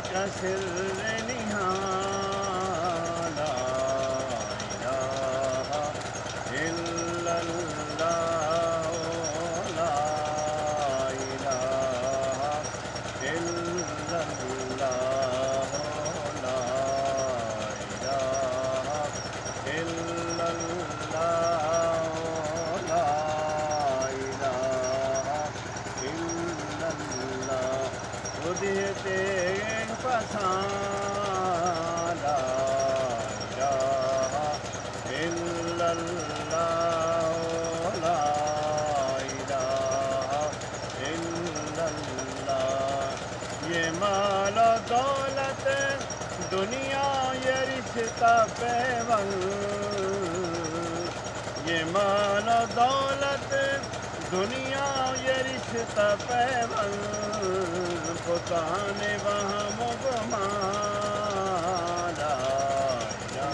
کا سر نہاں لا الہ الا اللہ لا الہ الا اللہ لا الہ الا اللہ لا الہ الا اللہ اُدھتے پسان لا الہ الا اللہ لا الہ الا اللہ یہ مال و دولت دنیا یہ رشتہ پیوند یہ مال و دولت دنیا یہ رشتہ پیوند پتانے وہاں مغمان لا الہ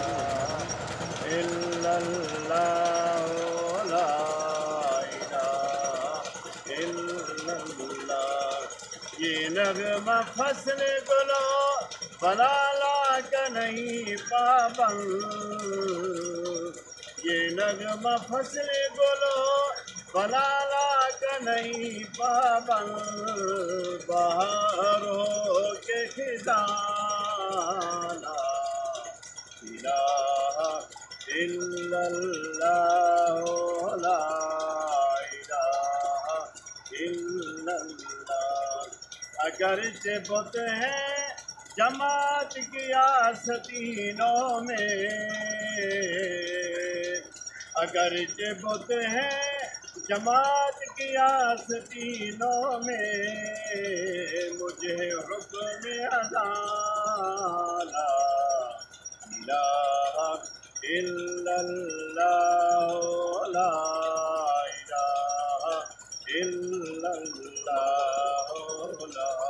الا اللہ لا الہ الا اللہ یہ نغمہ فصل گلو بلالا کا نہیں پابند یہ نغمہ فصل گلو بلالا کا نہیں پابند بہار ہو کے خزاں لا الہ الا اللہ لا الہ الا اللہ اگرچہ بت ہے جماعت کی آستینوں میں اگرچہ بت ہے جماعت کی آستینوں میں مجھے حکم اذان لا الہ الا اللہ لا الہ الا اللہ لا